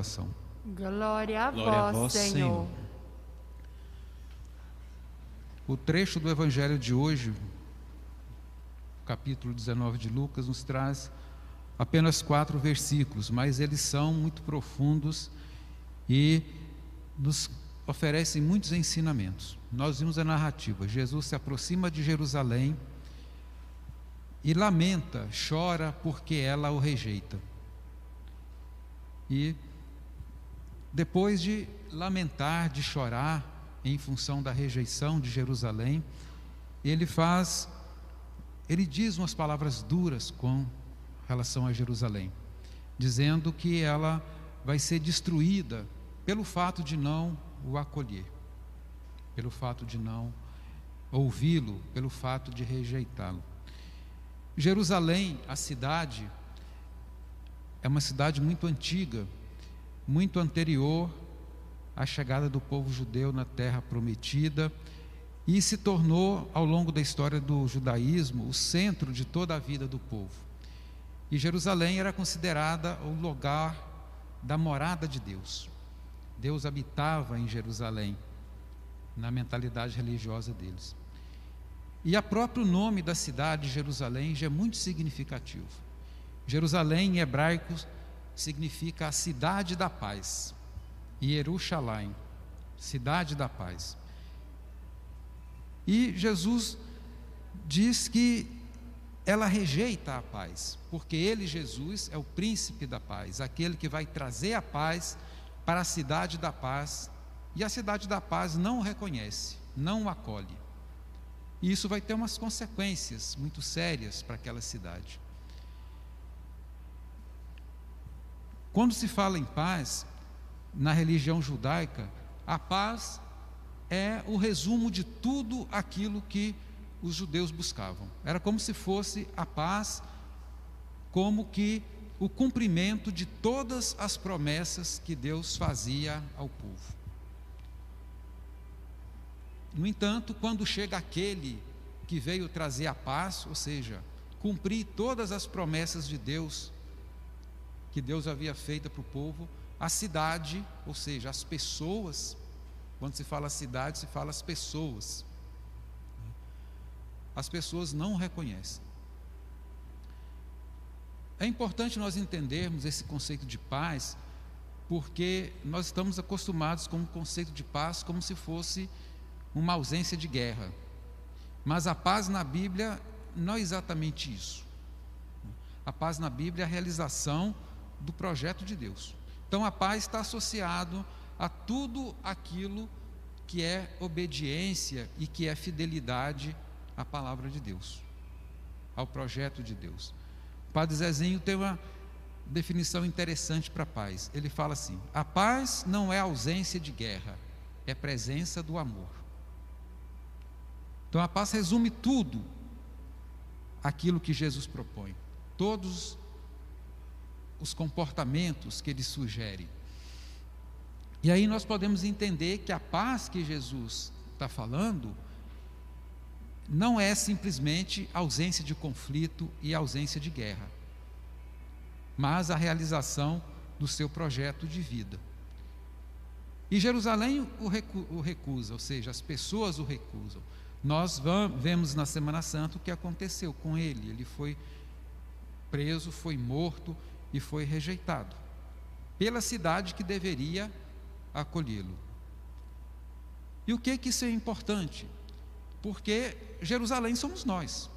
salvação. Glória a Glória a vós, vós, Senhor. Senhor. O trecho do Evangelho de hoje, capítulo 19 de Lucas, nos traz apenas 4 versículos, mas eles são muito profundos e nos oferecem muitos ensinamentos. Nós vimos a narrativa: Jesus se aproxima de Jerusalém e lamenta, chora porque ela o rejeita. E depois de lamentar, de chorar em função da rejeição de Jerusalém, ele diz umas palavras duras com relação a Jerusalém, dizendo que ela vai ser destruída pelo fato de não o acolher, pelo fato de não ouvi-lo, pelo fato de rejeitá-lo. Jerusalém, a cidade, é uma cidade muito antiga, muito anterior à chegada do povo judeu na terra prometida, e se tornou, ao longo da história do judaísmo, o centro de toda a vida do povo. E Jerusalém era considerada o lugar da morada de Deus. Deus habitava em Jerusalém, na mentalidade religiosa deles. E o próprio nome da cidade, Jerusalém, já é muito significativo. Jerusalém, em hebraico, significa a cidade da paz. Jerusalém, cidade da paz. E Jesus diz que ela rejeita a paz, porque ele, Jesus, é o príncipe da paz, aquele que vai trazer a paz para a cidade da paz, e a cidade da paz não o reconhece, não o acolhe. E isso vai ter umas consequências muito sérias para aquela cidade. Quando se fala em paz, na religião judaica, a paz é o resumo de tudo aquilo que os judeus buscavam. Era como se fosse a paz, como que o cumprimento de todas as promessas que Deus fazia ao povo. No entanto, quando chega aquele que veio trazer a paz, ou seja, cumprir todas as promessas de Deus, que Deus havia feito para o povo, a cidade, ou seja, as pessoas, quando se fala cidade, se fala as pessoas não o reconhecem. É importante nós entendermos esse conceito de paz, porque nós estamos acostumados com o conceito de paz como se fosse uma ausência de guerra. Mas a paz na Bíblia não é exatamente isso. A paz na Bíblia é a realização do projeto de Deus. Então a paz está associado a tudo aquilo que é obediência e que é fidelidade à palavra de Deus, ao projeto de Deus. O Padre Zezinho tem uma definição interessante para a paz. Ele fala assim: a paz não é ausência de guerra, é presença do amor. Então a paz resume tudo aquilo que Jesus propõe, todos os comportamentos que ele sugere. E aí nós podemos entender que a paz que Jesus está falando não é simplesmente ausência de conflito e ausência de guerra, mas a realização do seu projeto de vida. E Jerusalém o recusa, ou seja, as pessoas o recusam. Nós vemos na Semana Santa o que aconteceu com ele. Ele foi preso, foi morto e foi rejeitado pela cidade que deveria acolhê-lo. E o que isso é importante? Porque Jerusalém somos nós.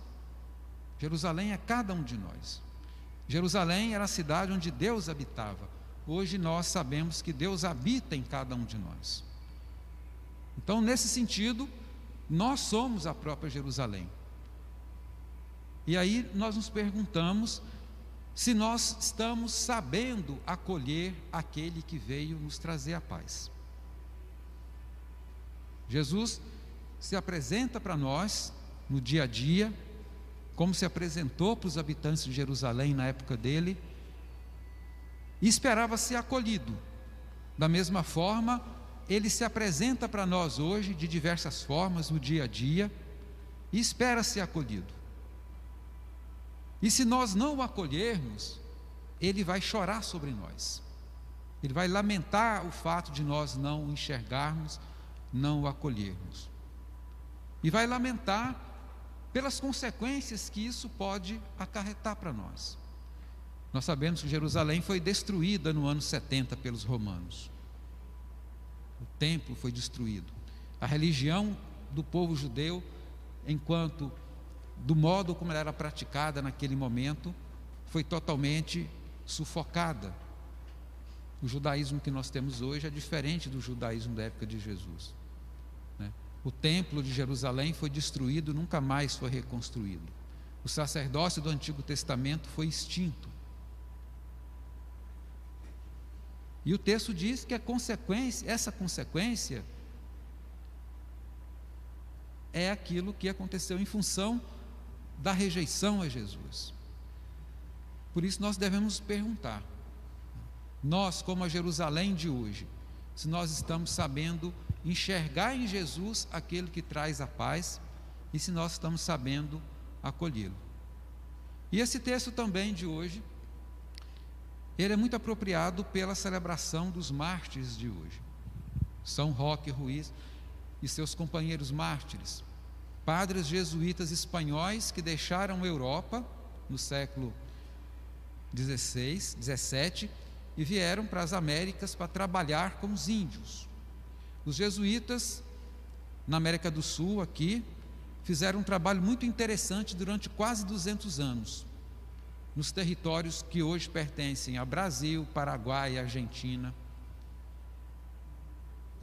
Jerusalém é cada um de nós. Jerusalém era a cidade onde Deus habitava. Hoje nós sabemos que Deus habita em cada um de nós. Então, nesse sentido, nós somos a própria Jerusalém. E aí nós nos perguntamos se nós estamos sabendo acolher aquele que veio nos trazer a paz. Jesus se apresenta para nós no dia a dia, como se apresentou para os habitantes de Jerusalém na época dele, e esperava ser acolhido. Da mesma forma, ele se apresenta para nós hoje de diversas formas no dia a dia e espera ser acolhido. E se nós não o acolhermos, ele vai chorar sobre nós. Ele vai lamentar o fato de nós não o enxergarmos, não o acolhermos. E vai lamentar pelas consequências que isso pode acarretar para nós. Nós sabemos que Jerusalém foi destruída no ano 70 pelos romanos. O templo foi destruído. A religião do povo judeu, enquanto do modo como ela era praticada naquele momento, foi totalmente sufocada. O judaísmo que nós temos hoje é diferente do judaísmo da época de Jesus, né? O templo de Jerusalém foi destruído, nunca mais foi reconstruído. O sacerdócio do Antigo Testamento foi extinto. E o texto diz que essa consequência é aquilo que aconteceu em função da rejeição a Jesus. Por isso nós devemos perguntar, nós como a Jerusalém de hoje, se nós estamos sabendo enxergar em Jesus aquele que traz a paz e se nós estamos sabendo acolhê-lo. E esse texto também de hoje, ele é muito apropriado pela celebração dos mártires de hoje. São Roque Ruiz e seus companheiros mártires, padres jesuítas espanhóis que deixaram a Europa no século XVI, XVII e vieram para as Américas para trabalhar com os índios. Os jesuítas, na América do Sul, aqui, fizeram um trabalho muito interessante durante quase 200 anos, nos territórios que hoje pertencem a Brasil, Paraguai e Argentina.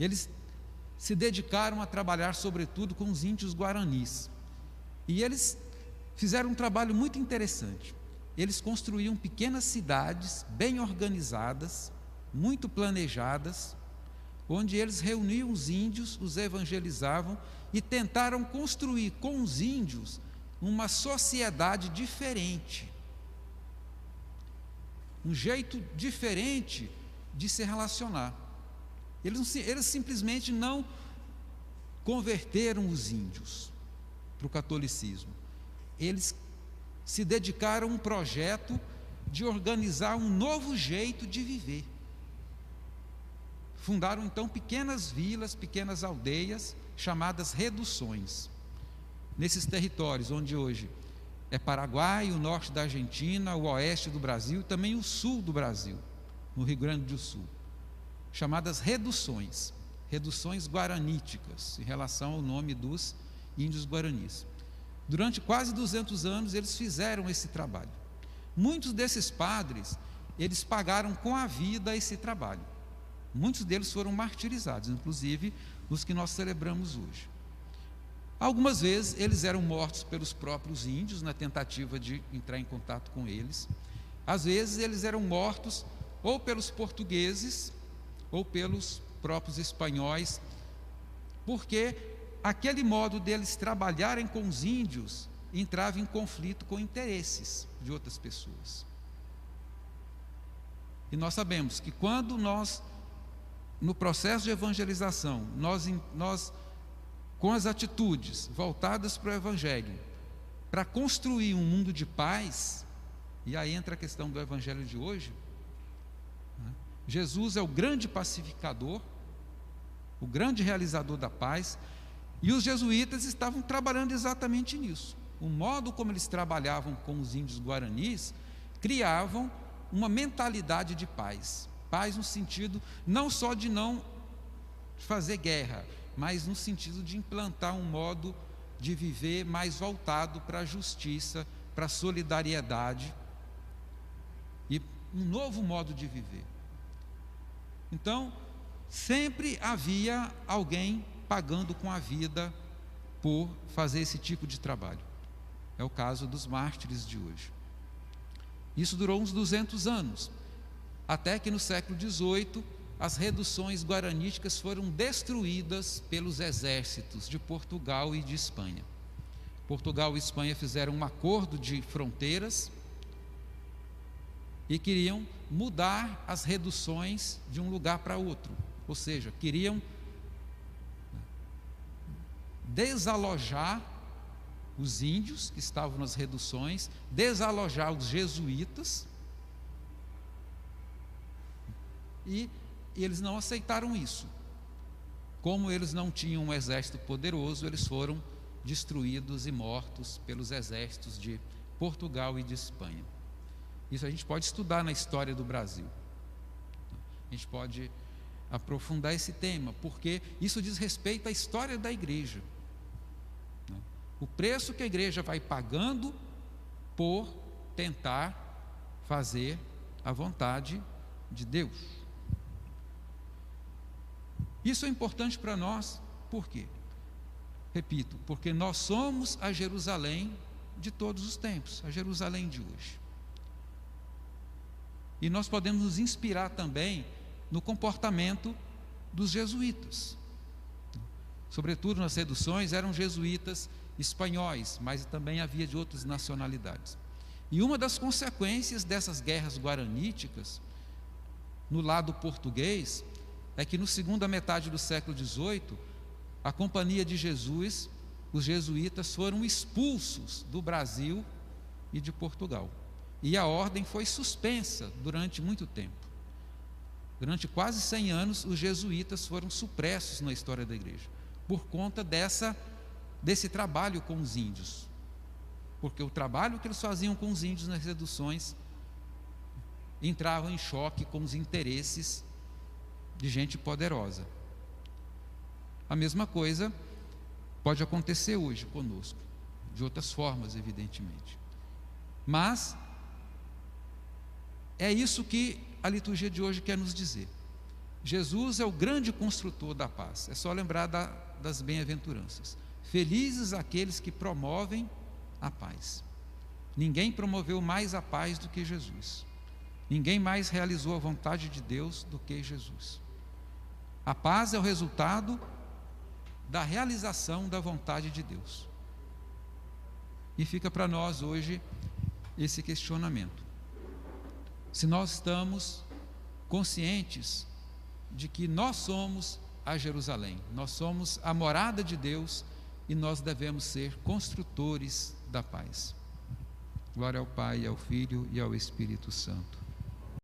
Eles se dedicaram a trabalhar sobretudo com os índios guaranis. E eles fizeram um trabalho muito interessante. Eles construíam pequenas cidades bem organizadas, muito planejadas, onde eles reuniam os índios, os evangelizavam e tentaram construir com os índios uma sociedade diferente, um jeito diferente de se relacionar. Eles simplesmente não converteram os índios para o catolicismo. Eles se dedicaram a um projeto de organizar um novo jeito de viver. Fundaram então pequenas vilas, pequenas aldeias, chamadas reduções, nesses territórios onde hoje é Paraguai, o norte da Argentina, o oeste do Brasil e também o sul do Brasil, no Rio Grande do Sul, chamadas reduções guaraníticas, em relação ao nome dos índios guaranis. Durante quase 200 anos eles fizeram esse trabalho. Muitos desses padres, eles pagaram com a vida esse trabalho. Muitos deles foram martirizados, inclusive os que nós celebramos hoje. Algumas vezes eles eram mortos pelos próprios índios na tentativa de entrar em contato com eles. Às vezes eles eram mortos ou pelos portugueses ou pelos próprios espanhóis, porque aquele modo deles trabalharem com os índios entrava em conflito com interesses de outras pessoas. E nós sabemos que quando nós, no processo de evangelização, nós com as atitudes voltadas para o Evangelho, para construir um mundo de paz, e aí entra a questão do Evangelho de hoje, né? Jesus é o grande pacificador, o grande realizador da paz, e os jesuítas estavam trabalhando exatamente nisso. O modo como eles trabalhavam com os índios guaranis, criavam uma mentalidade de paz. Paz no sentido não só de não fazer guerra, mas no sentido de implantar um modo de viver mais voltado para a justiça, para a solidariedade e um novo modo de viver. Então, sempre havia alguém pagando com a vida por fazer esse tipo de trabalho. É o caso dos mártires de hoje. Isso durou uns 200 anos, até que no século XVIII as reduções guaraníticas foram destruídas pelos exércitos de Portugal e de Espanha. Portugal e Espanha fizeram um acordo de fronteiras e queriam mudar as reduções de um lugar para outro, ou seja, queriam desalojar os índios que estavam nas reduções, desalojar os jesuítas e eles não aceitaram isso. Como eles não tinham um exército poderoso, eles foram destruídos e mortos pelos exércitos de Portugal e de Espanha. Isso a gente pode estudar na história do Brasil. A gente pode aprofundar esse tema, porque isso diz respeito à história da igreja. O preço que a igreja vai pagando por tentar fazer a vontade de Deus. Isso é importante para nós, por quê? Repito, porque nós somos a Jerusalém de todos os tempos, a Jerusalém de hoje. E nós podemos nos inspirar também no comportamento dos jesuítas. Sobretudo nas reduções eram jesuítas espanhóis, mas também havia de outras nacionalidades. E uma das consequências dessas guerras guaraníticas, no lado português, é que na segunda metade do século XVIII, a Companhia de Jesus, os jesuítas foram expulsos do Brasil e de Portugal. E a ordem foi suspensa durante muito tempo. Durante quase 100 anos, os jesuítas foram supressos na história da igreja, por conta desse trabalho com os índios. Porque o trabalho que eles faziam com os índios nas reduções entrava em choque com os interesses de gente poderosa. A mesma coisa pode acontecer hoje conosco, de outras formas, evidentemente. Mas é isso que a liturgia de hoje quer nos dizer. Jesus é o grande construtor da paz. É só lembrar das bem-aventuranças. Felizes aqueles que promovem a paz. Ninguém promoveu mais a paz do que Jesus. Ninguém mais realizou a vontade de Deus do que Jesus. A paz é o resultado da realização da vontade de Deus. E fica para nós hoje esse questionamento. Se nós estamos conscientes de que nós somos a Jerusalém, nós somos a morada de Deus e nós devemos ser construtores da paz. Glória ao Pai, ao Filho e ao Espírito Santo.